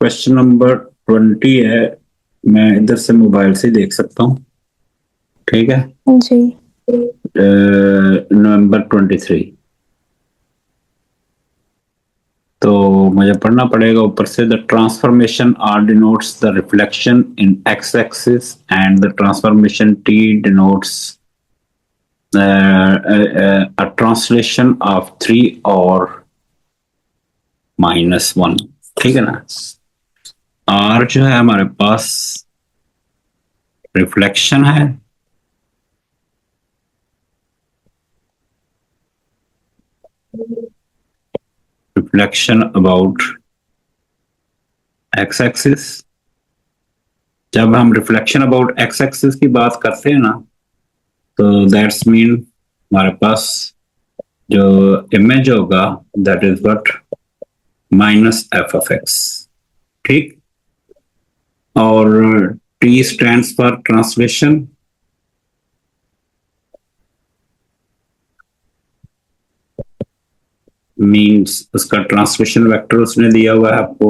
Question number 20 है। मैं इधर से मोबाइल से देख सकता हूँ, ठीक है। जी। नवंबर 23। तो मुझे पढ़ना पड़ेगा ऊपर से। The transformation R denotes the reflection in x axis and the transformation T denotes a translation of 3 और -1, ठीक है ना। R जो है हमारे पास रिफ्लेक्शन है, रिफ्लेक्शन अबाउट एक्स एक्सिस। जब हम रिफ्लेक्शन अबाउट एक्स एक्सिस की बात करते हैं ना, तो दैट्स मीन हमारे पास जो इमेज होगा दैट इज व्हाट -f(x), ठीक। और T stands for translation, means उसका ट्रांसलेशन वेक्टर उसने दिया हुआ है आपको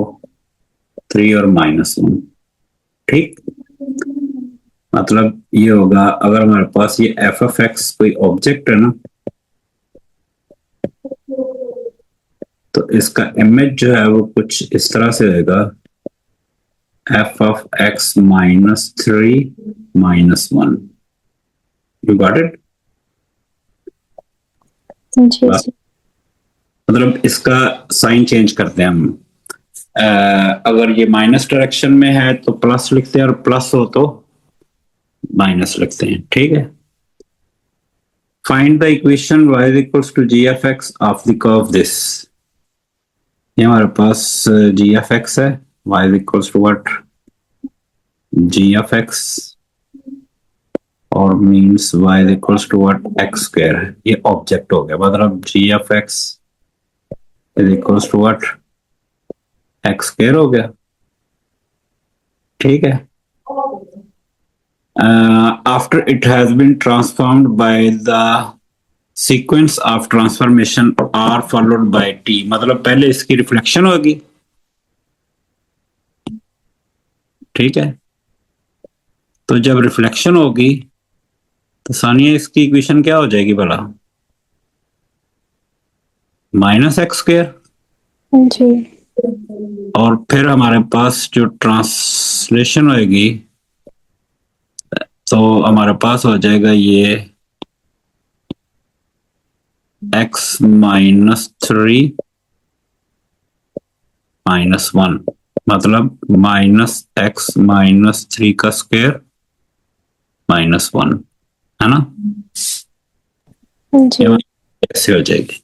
3 और -1, ठीक। मतलब ये होगा, अगर हमारे पास ये f(x) कोई ऑब्जेक्ट है ना, तो इसका इमेज जो है वो कुछ इस तरह से होगा, f(x) -3 -1। You got it. जी सर। मतलब इसका साइन चेंज करते हैं हम। अगर ये माइनस डायरेक्शन में है तो प्लस लिखते हैं, और प्लस हो तो माइनस लिखते हैं, ठीक है। Find the equation y is equals to g(f(x) of the curve this। ये हमारे पास g(f(x) है, y is equals to what g(f(x) और means y is equals to what x square है। ये ऑब्जेक्ट हो गया, मतलब g(f(x) is equals to what x square हो गया, ठीक है। After it has been transformed by the sequence of transformation r followed by t, मतलब पहले इसकी रिफ्लेक्शन होगी, ठीक है। तो जब रिफ्लेक्शन होगी तो सानिया इसकी इक्वेशन क्या हो जाएगी भला, -x²। जी। और फिर हमारे पास जो ट्रांसलेशन होगी तो हमारे पास हो जाएगा ये x -3 -1, मतलब -x -3 का स्क्वायर -1, है ना। जी। ये ऐसे हो जाएगी।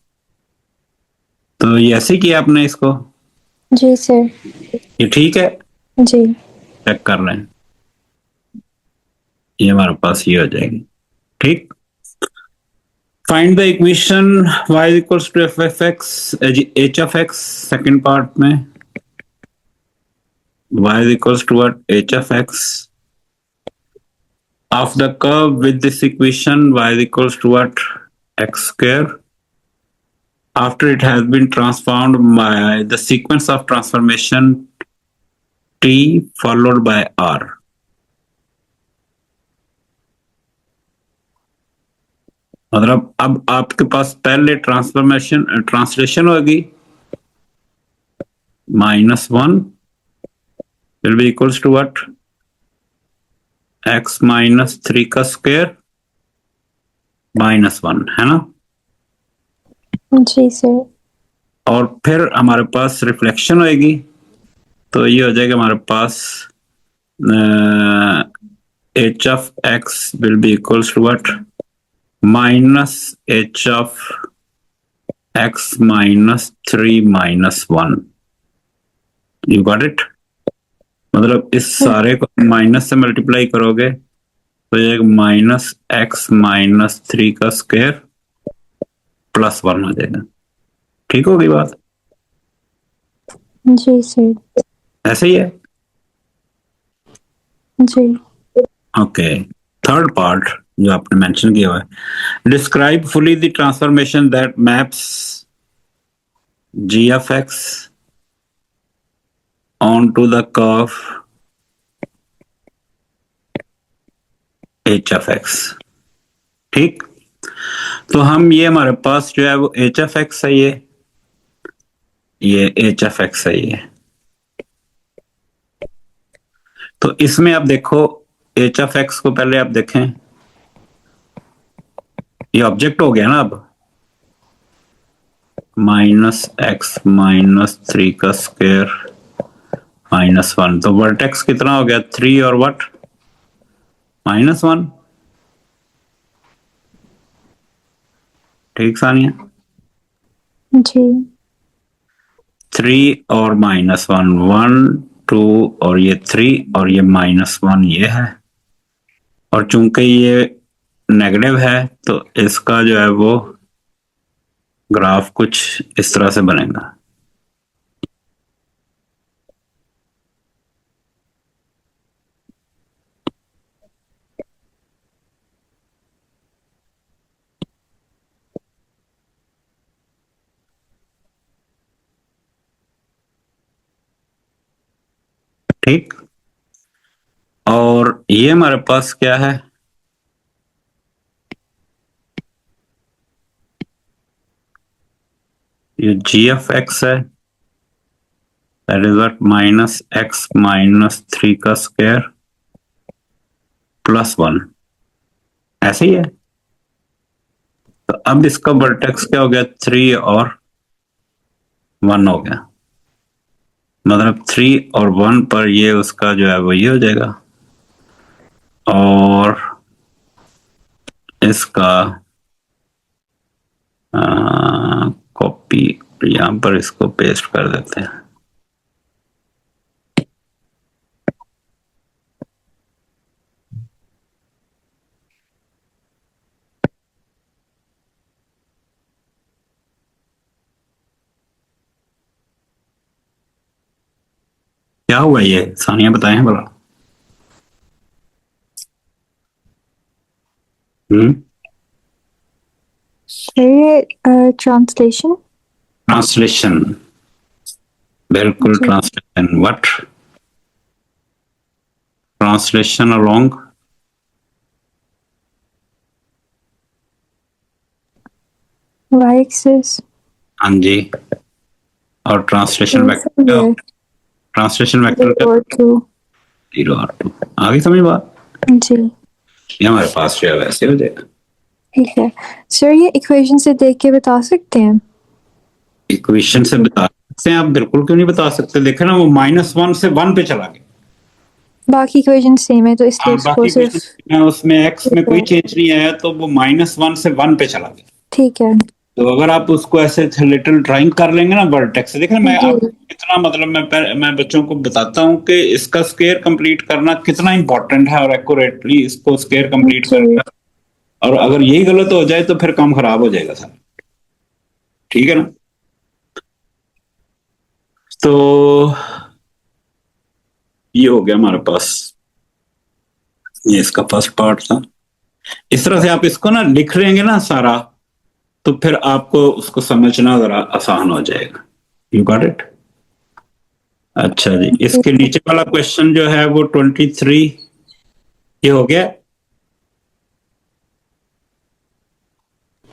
तो ये ऐसे किया आपने इसको, जी सर। ये ठीक है। जी। चेक कर रहे हैं, ये हमारे पास ये हो जाएगी, ठीक। Find the equation y is equals to f(x) h of x, second part में y is equals to what h of x of the curve with this equation y is equals to what x square after it has been transformed by the sequence of transformation t followed by r। मतलब अब आपके पास पहले translation होगी, -1 will be equals to what x -3 का square -1, है ना। जी sir. और फिर हमारे पास रिफ्लेक्शन होगी, तो ये हो जाएगा हमारे पास h of x will be equals to what -h of x -3 -1। You got it. मतलब इस सारे को माइनस से मल्टीप्लाई करोगे तो ये -x -3 का स्क्वायर +1 हो जाएगा, ठीक होगी बात। जी सर। ऐसे ही है। जी। ओके, थर्ड पार्ट जो आपने मेंशन किया हुआ है, describe fully the transformation that maps g of x onto the curve h of x। ठीक, तो हम ये हमारे पास जो है वो h of x है, ये h of x है ये। तो इसमें आप देखो h of x को पहले आप देखें, ये ऑब्जेक्ट हो गया ना अब, -x-3 का स्क्वायर -1, तो वर्टेक्स कितना हो गया 3 और व्हाट -1। ठीक सानिया, जी 3 और -1, 1 2 और ये 3 और ये -1 ये है, और चूंकि ये नेगेटिव है तो इसका जो है वो ग्राफ कुछ इस तरह से बनेगा। ठीक, और ये हमारे पास क्या है, ये g of x है, दैट इज व्हाट -x-3 का स्क्वायर +1, ऐसे ही है। तो अब इसका वर्टेक्स क्या हो गया 3 और 1 हो गया, मतलब 3 और 1 पर ये उसका जो है वो ये हो जाएगा, और इसका कॉपी यहां पर इसको पेस्ट कर देते हैं। क्या हुआ ये सानिया बताएं बोला। ट्रांसलेशन ट्रांसलेशन, बिल्कुल जी। Translation, what translation along y axis. हाँ जी, और ट्रांसलेशन वेक्टर, ट्रांसलेशन वेक्टर क्या 0 और 2, आगे समझ बात। जी ये हमारे पास जो है वैसे हो जाएगा। ठीक है सर, ये इक्वेशन से देख के बता सकते हैं? इक्वेशन से बता सकते हैं आप, बिल्कुल क्यों नहीं बता सकते। देखे ना वो -1 से 1 पे चला गया, बाकी इक्वेशन सेम है तो इसलिए इसको सिर्फ उसमें x में कोई चेंज नहीं आया, तो वो -1 से 1 पे चला गया। ठीक है। तो अगर आप उसको ऐसे लिटिल ड्राइंग कर लेंगे ना वर्टेक्स से, देखना मैं जी। आप कितना, मतलब मैं बच्चों को बताता हूँ कि इसका स्क्वायर कंप्लीट करना कितना इंपॉर्टेंट है, और एक्यूरेटली इसको स्क्वायर कंप्लीट जी। करना, और अगर यही गलत हो जाए तो फिर काम खराब हो जाएगा सर। ठीक है ना, तो ये हो गया हमारे पास, ये इसका फर्स्ट पार्ट था। इस तरह से आप इसको ना लिख लेंगे ना सारा, तो फिर आपको उसको समझना जरा आसान हो जाएगा। You got it. अच्छा जी, इसके नीचे वाला क्वेश्चन जो है वो 23 ये हो गया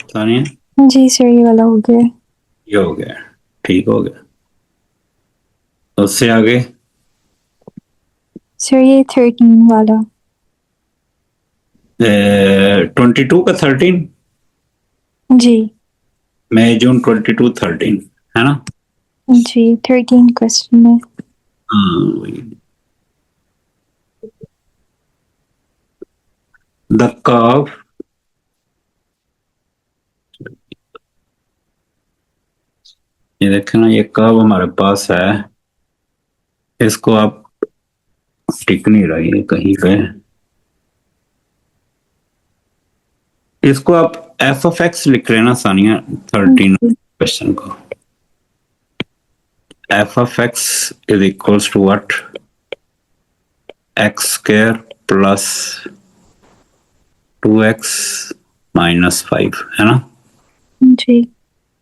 सानिया। जी सर, ये वाला हो गया। ये हो गया, ठीक हो गया। उससे आगे सर ये 13 वाला। 22 का 13, जी मई जून 22 13 है ना। जी 13 क्वेश्चन है। द कर्व ये देखें ना, ये कर्व हमारे पास है, इसको आप टिक नहीं रही है कहीं पे, इसको आप एफ ऑफ एक्स लिख रहे हैं ना सानिया 13 क्वेश्चन को। F of x is equals to what x square plus 2x -5 है ना। जी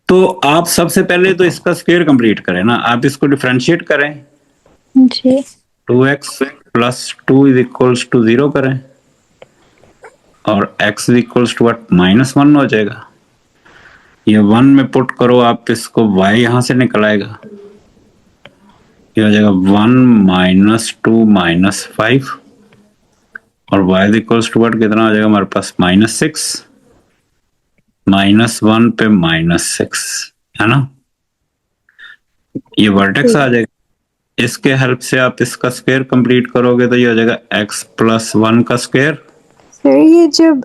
तो आप सबसे पहले तो इसका स्क्वायर कंप्लीट करें ना, आप इसको डिफरेंशिएट करें, जी 2x plus 2 is equals to 0 करें और x is equals to what -1 हो जाएगा। ये 1 में पुट करो आप इसको, y यहां से निकल आएगा, ये हो जाएगा 1 -2 -5 और y is equals to what कितना हो जाएगा हमारे पास -6, -1 पे -6 है ना। ये वर्टेक्स आ जाएगा। इसके हेल्प से आप इसका स्क्वायर कंप्लीट करोगे तो ये हो जाएगा x प्लस 1 का स्क्वायर। सर ये जब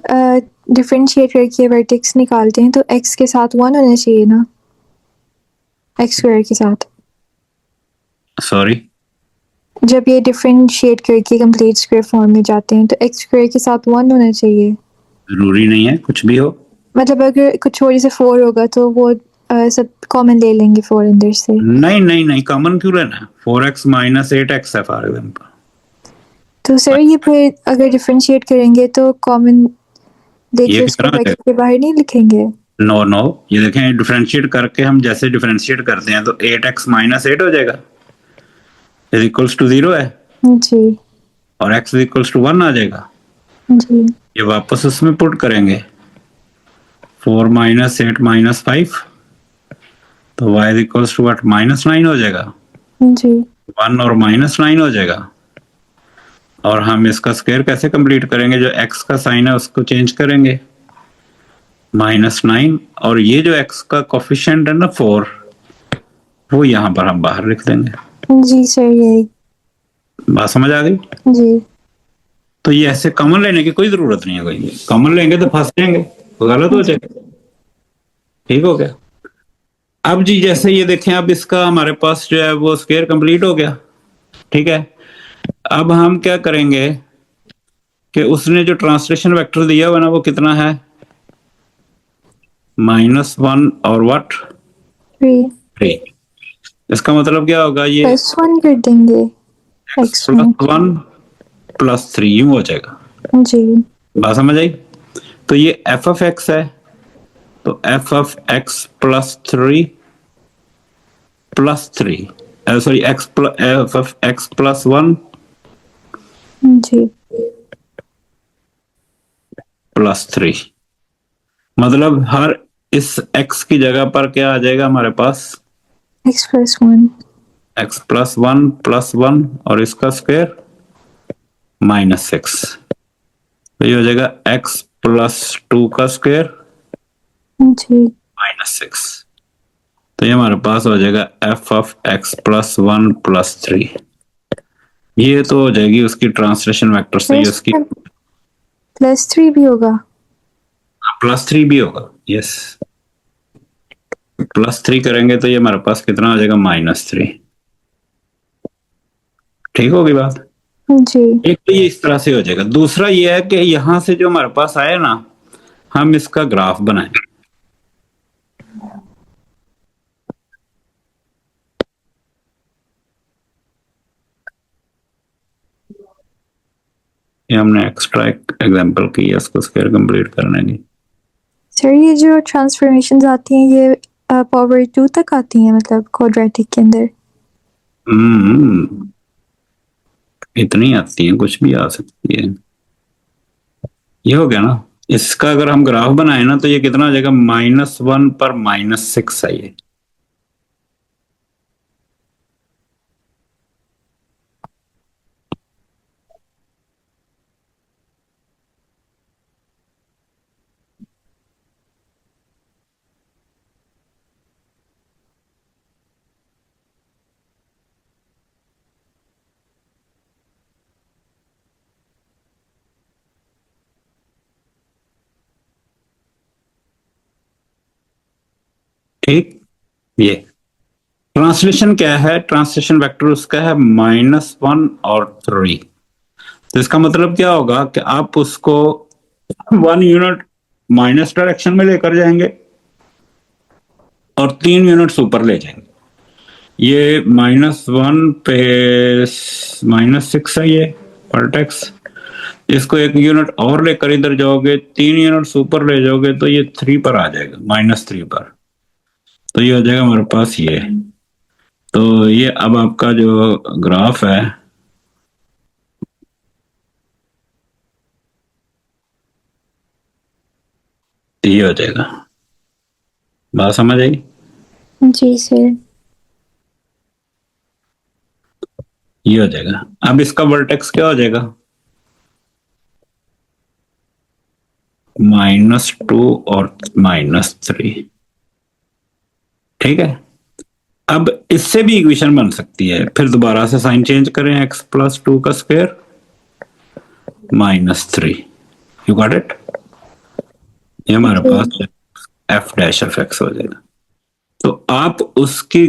डिफरेंशिएट करके वर्टेक्स निकालते हैं तो x के साथ 1 होना चाहिए ना, x स्क्वायर के साथ। सॉरी, जब ये डिफरेंशिएट करके कंप्लीट स्क्वायर फॉर्म में जाते हैं तो x स्क्वायर के साथ 1 होना चाहिए। जरूरी नहीं है कुछ भी हो। मतलब अगर कुछ और जैसे 4 होगा तो वो सब कॉमन ले लेंगे 4 अंदर से। नहीं नहीं नहीं, कॉमन क्यों लेना है, 4x माइनस 8x है फॉर एग्जाम्पल। तो सर ये फिर अगर डिफरेंशिएट करेंगे तो कॉमन ये लेके उसको कितना हो ब्रैकेट के बाहर नहीं लिखेंगे। नो नो, ये देखें डिफरेंशिएट करके हम जैसे डिफरेंशिएट करते हैं तो 8x माइनस 8 हो जाएगा, इज इक्वल्स टू 0 है, जी और x इज इक्वल्स टू 1 आ जाएगा। जी ये वापस उसमें पुट करेंगे, 4 माइनस 8 माइनस 5, तो y is equals to what -9 हो जाएगा, जी 1 और -9 हो जाएगा। और हम इसका स्क्वायर कैसे कंप्लीट करेंगे, जो x का साइन है उसको चेंज करेंगे, -9, और ये जो x का कोफिशिएंट है ना 4, वो यहाँ पर हम बाहर लिख देंगे। जी सर यही। बात समझ आ गई। जी तो ये ऐसे कॉमन लेने की कोई जरूरत नहीं है, कोई कॉमन लेंगे तो फंस जाएंगे, तो गलत हो जाएगा। ठीक हो गया। अब जी जैसे ये देखें, अब इसका हमारे पास जो है वो स्क्वायर कंप्लीट हो गया, ठीक है। अब हम क्या करेंगे कि उसने जो ट्रांसलेशन वेक्टर दिया हुआ ना वो कितना है, -1 और व्हाट 3। इसका मतलब क्या होगा, ये +1 कर देंगे x में। +1 +3 यूं हो जाएगा। जी बात समझ आई। तो ये f ऑफ x है, तो f of x +3 sorry f of x +1 जी +3, मतलब हर इस x की जगह पर क्या आ जाएगा हमारे पास, x +1 x +1 और इसका स्क्वायर -6, तो ये हो जाएगा x +2 का स्क्वायर जी -6। तो ये हमारे पास हो जाएगा f ऑफ x +1 +3। ये तो हो जाएगी उसकी ट्रांसलेशन वेक्टर से, ये उसकी +3 भी होगा। +3 भी होगा, यस। +3 करेंगे तो ये हमारे पास कितना आ जाएगा, -3। ठीक होगी बात। जी एक तो ये इस तरह से हो जाएगा। दूसरा ये है कि यहां से जो हमारे पास आया ना, हम इसका ग्राफ बनाएं। ये हमने एक्स्ट्रा एक एग्जांपल की है इसको स्क्वायर कंप्लीट करने की। सर ये जो ट्रांसफॉर्मेशंस आती हैं ये पावर 2 तक आती हैं, मतलब क्वाड्रेटिक के अंदर। इतनी आती है, कुछ भी आ सकती है। ये हो गया ना। इसका अगर हम ग्राफ बनाए ना तो ये कितना आ जाएगा, -1 पर -6 है ये। ठीक। ये ट्रांसलेशन क्या है, ट्रांसलेशन वेक्टर उसका है -1 और 3। तो इसका मतलब क्या होगा कि आप उसको 1 यूनिट माइनस डायरेक्शन में लेकर जाएंगे और 3 यूनिट्स ऊपर ले जाएंगे। ये -1 पे -6 है ये वर्टेक्स, इसको 1 यूनिट और लेकर इधर जाओगे, 3 यूनिट्स ऊपर ले जाओगे तो ये 3 पर आ जाएगा, -3 पर। तो ये हो जाएगा हमारे पास ये। तो ये अब आपका जो ग्राफ है ये हो जाएगा। बात समझ आई? जी सर। ये हो जाएगा। अब इसका वर्टेक्स क्या हो जाएगा? -2 और -3। ठीक है। अब इससे भी इक्वेशन बन सकती है, फिर दोबारा से साइन चेंज करें, x+2 का स्क्वायर -3। You got it? ये हमारे पास f'(x) हो जाएगा। तो आप उसकी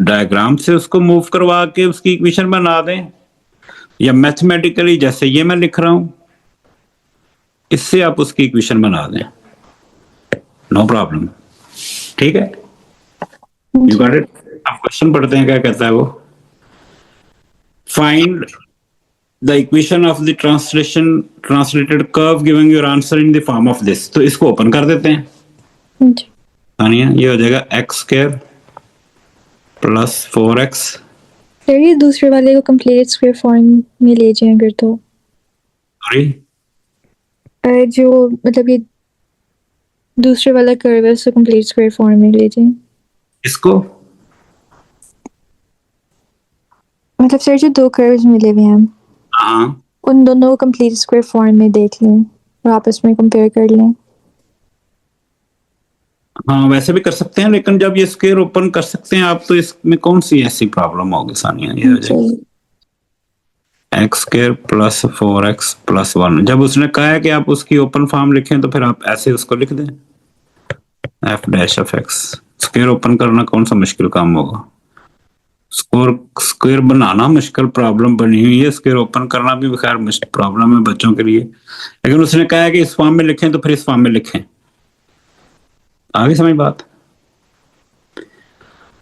डायग्राम से उसको मूव करवा के उसकी इक्वेशन बना दें, या मैथमेटिकली जैसे ये मैं लिख रहा हूं इससे आप उसकी इक्वेशन बना दें, नो प्रॉब्लम। ठीक है, यू गॉट इट? आप क्वेश्चन पढ़ते हैं, क्या कहता है वो? Find the equation of the translated curve giving your answer in the form of this. तो इसको ओपन कर देते हैं। तानिया, ये हो जाएगा x² + 4x। सर ये दूसरे वाले को कंप्लीट स्क्वायर फॉर्म में ले जाएं अगर तो। सॉरी, जो मतलब ये दूसरे वाला कर्व है उसको कंप्लीट स्क्वायर फॉर्म में ले जाएं। इसको मतलब सर जो दो कर्व्स मिले हुए हैं हाँ उन दोनों को कंप्लीट स्क्वायर फॉर्म में देख लें और आपस में कंपेयर कर लें। हाँ, वैसे भी कर सकते हैं, लेकिन जब ये स्क्वायर ओपन कर सकते हैं आप तो इसमें कौन सी ऐसी प्रॉब्लम होगी सानिया? ये हो जाएगा x² + 4x + 1। जब उसने कहा है कि आप उसकी ओपन फॉर्म लिखें तो फिर आप ऐसे उसको लिख दें, f'(x). स्क्वायर ओपन करना कौन सा मुश्किल काम होगा? स्क्वायर बनाना मुश्किल प्रॉब्लम बनी हुई है, स्क्वायर ओपन करना भी खैर प्रॉब्लम है बच्चों के लिए, लेकिन उसने कहा है कि इस फॉर्म में लिखें तो फिर इस फॉर्म में लिखें। आगे समझ बात?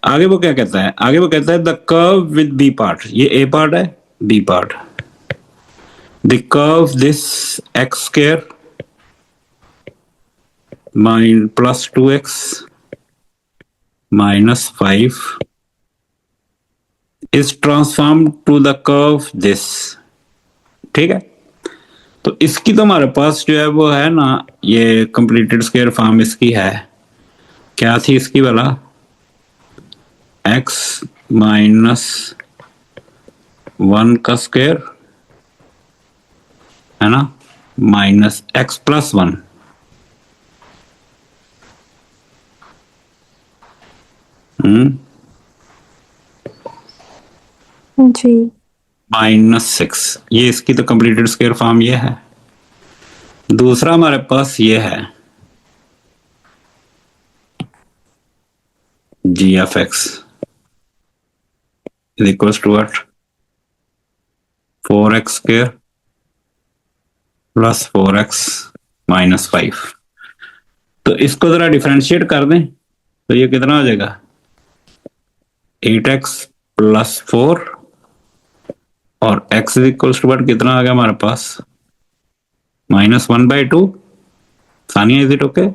आगे वो क्या कहता है? आगे वो कहता है the curve with B part. ये ए पार्ट है, B part. The curve this x² +2x -5 is transformed to the curve this। ठीक है, तो इसकी तो हमारे पास जो है वो है ना, ये कंप्लीटेड स्क्वायर फॉर्म इसकी है। क्या थी इसकी वाला? x -1 का स्क्वायर है ना, -x+1। जी -6। ये इसकी तो कंप्लीटेड स्क्वायर फॉर्म ये है। दूसरा हमारे पास ये है g(x) equals to what? 4x² + 4x -5। तो इसको जरा डिफरेंशिएट कर दें तो ये कितना हो जाएगा? 8x + 4 और x इक्वल्स टू व्हाट? कितना आ गया हमारे पास? -1/2। Sania, is it okay?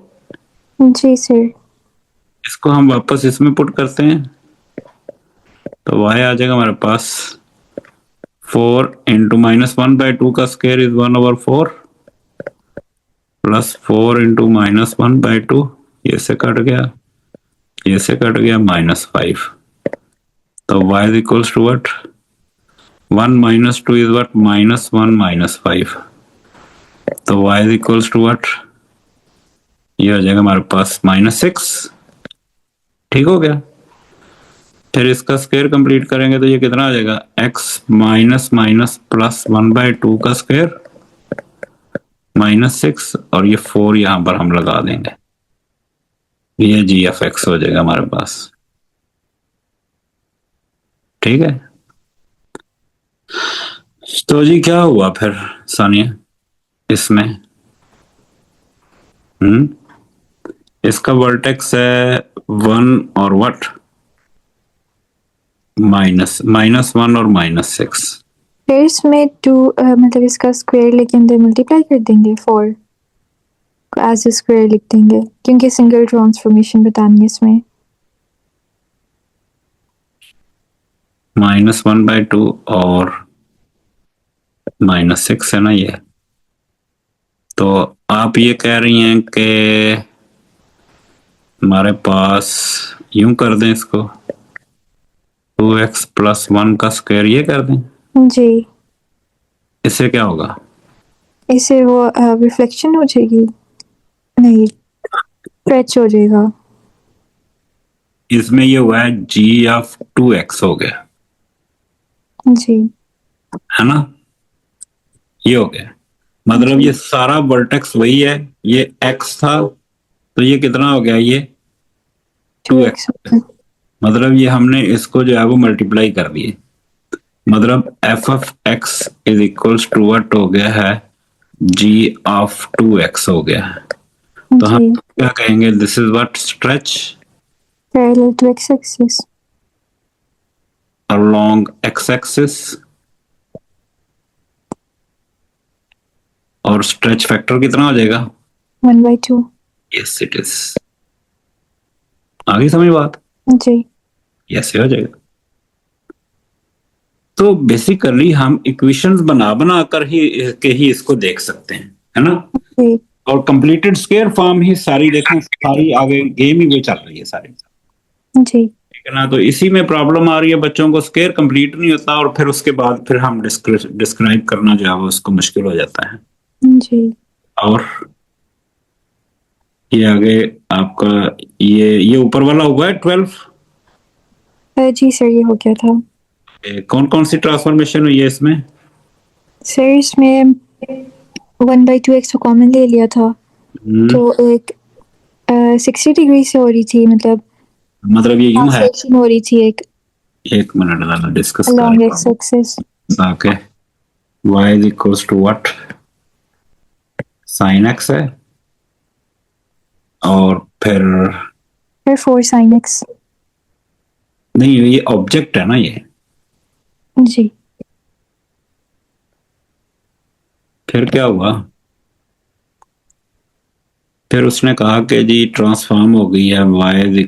जी सर। इसको हम वापस इसमें पुट करते हैं तो y आ जाएगा हमारे पास 4 × -1/2 का स्क्वायर इज 1/4 + 4 × -1/2। ये से कट गया, ये से कट गया, -5। तो y is equals to what? 1 - 2 is what? -1 - 5। तो y is equals to what? ये हो जाएगा हमारे पास -6। ठीक हो गया। फिर इसका स्क्वायर कंप्लीट करेंगे तो ये कितना आ जाएगा? x +1/2 का स्क्वायर -6 और ये 4 यहां पर हम लगा देंगे, ये g(x) हो जाएगा हमारे पास। ठीक है, तो जी क्या हुआ फिर सानिया इसमें? इसका वर्टेक्स है 1 और व्हाट? -1 और -6। फिर इसमें 2 मतलब इसका स्क्वायर लेके अंदर मल्टीप्लाई कर देंगे 4 को एज ए स्क्वायर लिख देंगे क्योंकि सिंगल ट्रांसफॉर्मेशन बतानी है इसमें। -1/2 और -6 है ना ये। तो आप ये कह रही हैं कि हमारे पास यूं कर दें इसको 2x + 1 का स्क्वायर ये कर दें। जी, इससे क्या होगा? इससे वो रिफ्लेक्शन हो जाएगी, नहीं स्ट्रेच हो जाएगा। इसमें ये हुआ है g(2x) हो गया, जी है ना? ये हो गया, मतलब जी ये सारा वर्टेक्स वही है, ये x था तो ये कितना हो गया, ये 2x 2x। मतलब ये हमने इसको जो है वो मल्टीप्लाई कर दिए, मतलब f(x) = what हो गया है, g(2x) हो गया है। तो हम जी, क्या कहेंगे, this is what, stretch parallel to x axis. along x-axis, और स्ट्रेच फैक्टर कितना हो जाएगा? 1/2। Yes it is. आगे समझ बात? जी यस हो जाएगा। तो बेसिकली हम इक्वेशंस बना बना कर ही इसको देख सकते हैं, है ना? जी और कंप्लीटेड स्क्वायर फॉर्म ही सारी देखें, सारी आगे गेम ही वो चल रही है सारी, जी ठीक है ना? तो इसी में प्रॉब्लम आ रही है बच्चों को, स्क्वायर कंप्लीट नहीं होता और फिर उसके बाद फिर हम डिस्क्राइब करना जो है वो उसको मुश्किल हो जाता है। जी और ये आगे आपका ये ऊपर वाला हुआ है 12। जी सर, ये हो गया था। कौन कौन सी ट्रांसफॉर्मेशन हुई है इसमें? सर इसमें 1/2x को कॉमन ले लिया था, तो एक 60 डिग्री से हो रही थी, मतलब ये यूं है, ट्रांसलेशन हो रही थी एक 1 मिनट ज़रा डिस्कस along करें x एक्सिस। ताकि y = what, sin x है, और फिर फिर 4 sin x। नहीं, ये ऑब्जेक्ट है ना ये, जी फिर क्या हुआ? फिर उसने कहा कि जी ट्रांसफॉर्म हो गई है, y =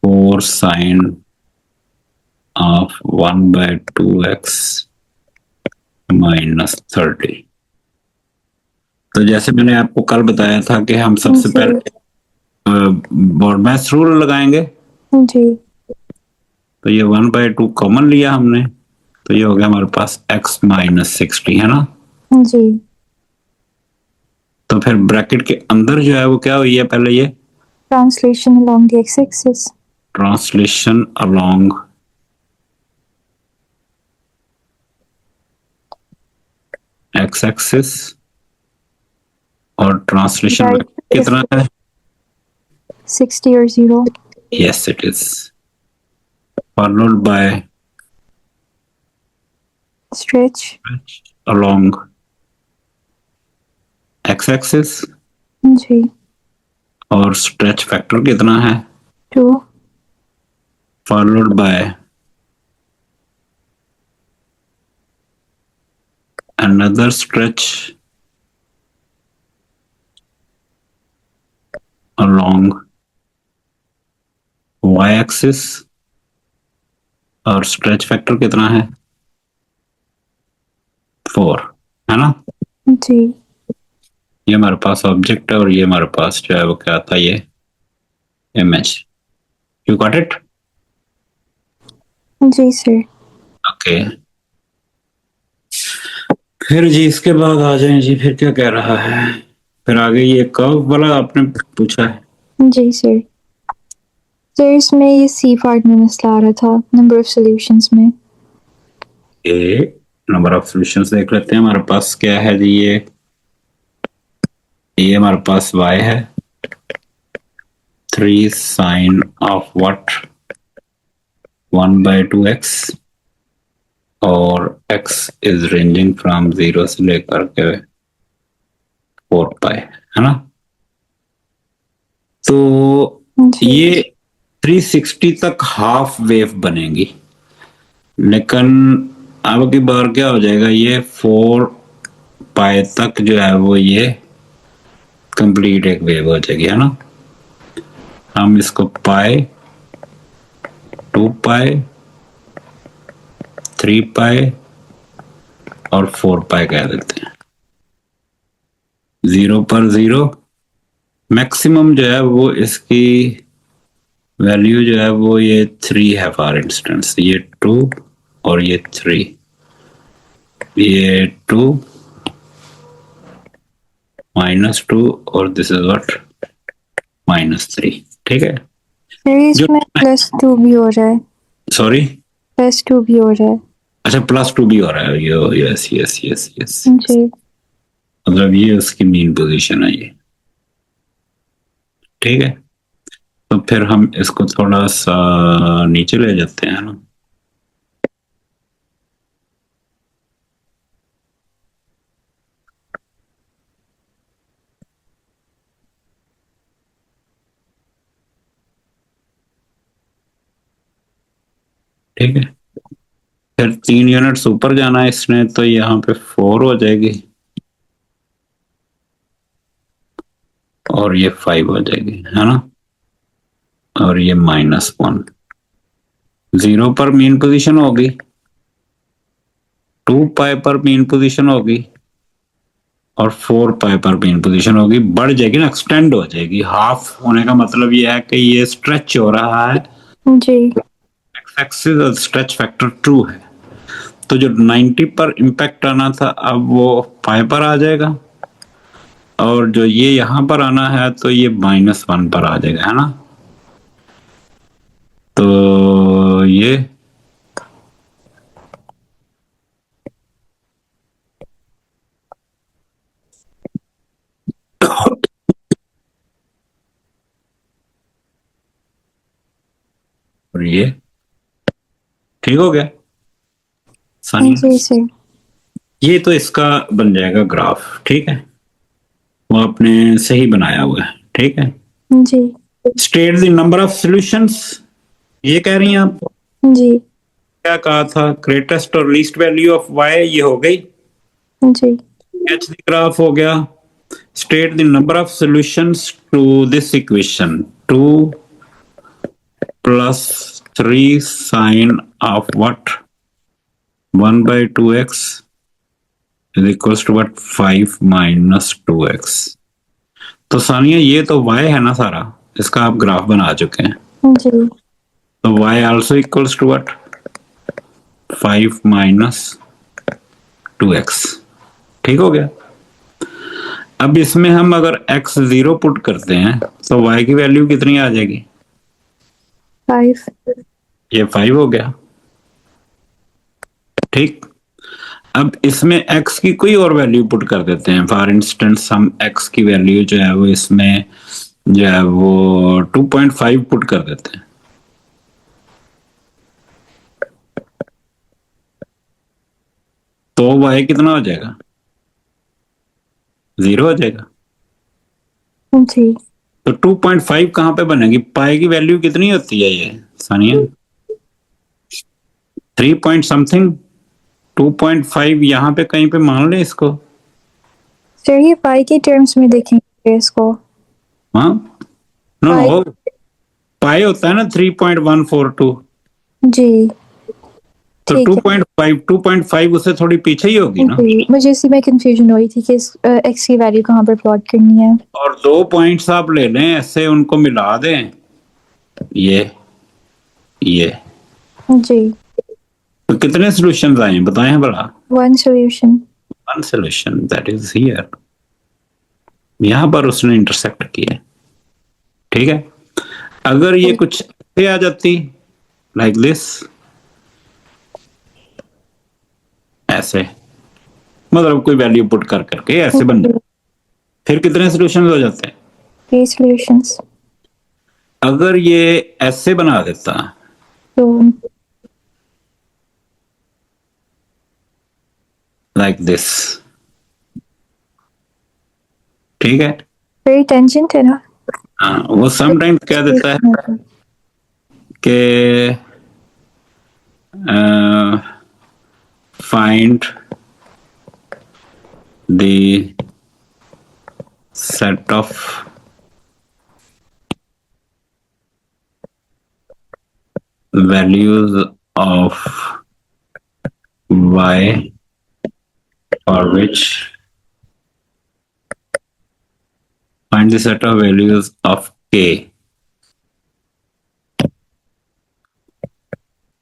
4 sin of 1/2x - 30। तो जैसे मैंने आपको कल बताया था कि हम सबसे पहले ब्रॉडमैच रूल लगाएंगे, जी तो ये 1/2 कॉमन लिया हमने, तो ये हो गया हमारे पास x - 60, है ना? जी तो फिर ब्रैकेट के अंदर जो है वो क्या हुई है, पहले ये translation along the x axis. Translation along x axis, और ट्रांसलेशन कितना है? 60 और 0। Yes it is, followed by stretch along x axis, जी और स्ट्रेच फैक्टर कितना है? 2। Followed by another stretch along y axis, और स्ट्रेच फैक्टर कितना है? 4, है ना? जी ये हमारे पास ऑब्जेक्ट है और ये हमारे पास जो है वो क्या था, ये इमेज। You got it? जी सर। ओके, फिर जी इसके बाद आ जाए जी, फिर क्या कह रहा है? फिर आगे ये कर्व वाला आपने पूछा है। जी सर। सर इसमें ये सी पार्ट में मसला आ रहा था, नंबर ऑफ सॉल्यूशंस में। ये नंबर ऑफ सॉल्यूशंस देख लेते हैं। हमारे पास क्या है जी, ये हमारे पास y है, 3 sin of what, 1/2x, और x इज रेंजिंग फ्रॉम 0 से लेकर के 4π, है ना? तो जी ये 360 तक हाफ वेव बनेगी, लेकिन अब की बार क्या हो जाएगा, ये 4π तक जो है वो ये कंप्लीट एक वेव हो जाएगी, है ना? हम इसको पाई 2 पाई, 3 पाई और 4 पाई कह देते हैं। 0 पर 0, मैक्सिमम जो है वो इसकी वैल्यू जो है वो ये 3 है फॉर इंस्टेंस, ये 2 और ये 3, ये 2 -2 और दिस इज व्हाट -3। ठीक है, फिर इसमें +2 भी हो रहा है, सॉरी +2 भी हो रहा है। अच्छा +2 भी हो रहा है, यस यस यस यस, जी मतलब ये उसकी मेन पोजीशन है ये। ठीक है, तो फिर हम इसको थोड़ा सा नीचे ले जाते हैं ना। ठीक है, फिर 3 यूनिट्स ऊपर जाना है इसने, तो यहाँ पे 4 हो जाएगी और ये 5 हो जाएगी, है ना, और ये -1। 0 पर मीन पोजीशन होगी, 2 पाई पर मीन पोजीशन होगी और 4 पाई पर मीन पोजीशन होगी। बढ़ जाएगी ना, एक्सटेंड हो जाएगी। हाफ होने का मतलब ये है कि ये स्ट्रेच हो रहा है, जी एक्स एक्सिस और स्ट्रेच फैक्टर 2 है। तो जो 90 पर इम्पैक्ट आना था अब वो पाई पर आ जाएगा, और जो ये यहां पर आना है तो ये -1 पर आ जाएगा, है ना। तो ये और ये ठीक हो गया सानिया। जी सर। ये तो इसका बन जाएगा ग्राफ। ठीक है, वो आपने सही बनाया हुआ है। ठीक है, जी state the number of solutions, ये कह रही हैं आप। जी क्या कहा था, ग्रेटेस्ट और लीस्ट वैल्यू ऑफ वाई, ये हो गई। जी एच द ग्राफ हो गया। State the number of solutions to this equation, 2 + 3 sine of what 1/2x is equals to what 5 - 2x। तो सानिया ये तो y है ना सारा, इसका आप ग्राफ बना चुके हैं। जी तो y also equals to what 5 - 2x। ठीक हो गया। अब इसमें हम अगर x 0 पुट करते हैं तो y की वैल्यू कितनी आ जाएगी? 5 ये 5 हो गया। ठीक, अब इसमें x की कोई और वैल्यू पुट कर देते हैं। फॉर इंस्टेंस हम x की वैल्यू जो है वो इसमें जो है वो 2.5 पुट कर देते हैं। तो y कितना हो जाएगा? 0 हो जाएगा। जी तो 2.5 कहां पे बनेगी? पाई की वैल्यू कितनी होती है ये सानिया? 3 point something. 2.5 यहाँ पे कहीं पे मान ले इसको। सर, ये पाई के टर्म्स में देखेंगे इसको। हाँ, नो पाई नो, पाई होता है ना 3.142। जी तो ठीक है। 2.5 उससे थोड़ी पीछे ही होगी ना। जी, मुझे इसी में कंफ्यूजन हो रही थी कि इस एक्स की वैल्यू कहाँ पर प्लॉट करनी है। और 2 पॉइंट्स आप ले लें ऐसे, उनको मिला दें, ये जी तो कितने सॉल्यूशंस आए बताएं भला? 1 solution. One solution, that is here. यहां पर उसने इंटरसेक्ट किया। ठीक है, अगर ये कुछ ऐसे आ जाती लाइक दिस, ऐसे, मतलब कोई वैल्यू पुट कर करके ऐसे बन जाए, फिर कितने सॉल्यूशन हो जाते हैं? 3 सॉल्यूशंस। अगर ये ऐसे बना देता तो लाइक दिस, ठीक है, वेरी टेंजेंट है ना। हाँ, वो समटाइम्स कह देता है कि find the set of values of y for which find the set of values of k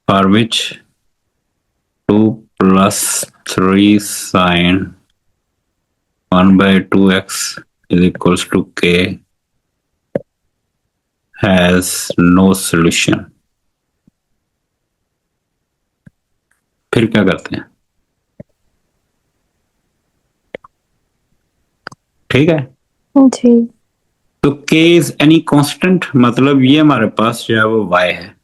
for which 2 plus 3 sine 1 by 2x is equals to k has no solution. फिर क्या करते हैं? ठीक है, जी तो k is any constant, मतलब ये हमारे पास जो है वो y है,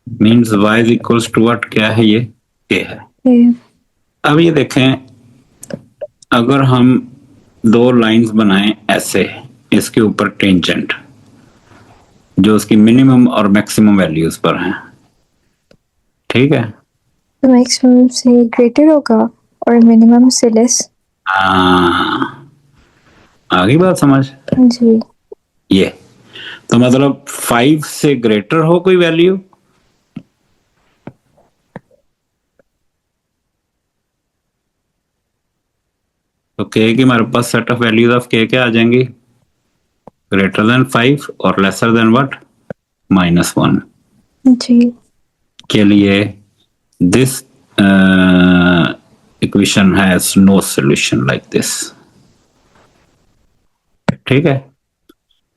means y is equals to what? क्या है ये? k है. ये अब ये देखें, अगर हम दो लाइंस बनाएं ऐसे, इसके ऊपर टेंजेंट जो उसकी मिनिमम और मैक्सिमम वैल्यूज पर हैं, ठीक है, तो मैक्सिमम से ग्रेटर होगा और मिनिमम से लेस. आगे बात समझ. जी ये तो मतलब 5 से ग्रेटर हो कोई वैल्यू, तो k की हमारे पास set of values of k क्या आ जाएंगी? ग्रेटर देन 5 और लेसर देन व्हाट? -1 जी के लिए this equation has no solution like this. ठीक है,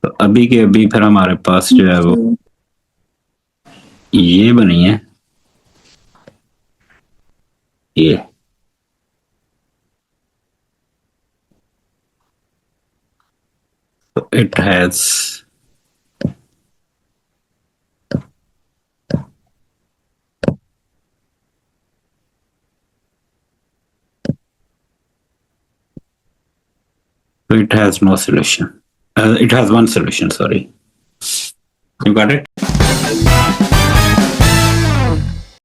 तो अभी के अभी फिर हमारे पास जो है वो ये बनी है, ये तो it has no solution. It has one solution, sorry. You got it?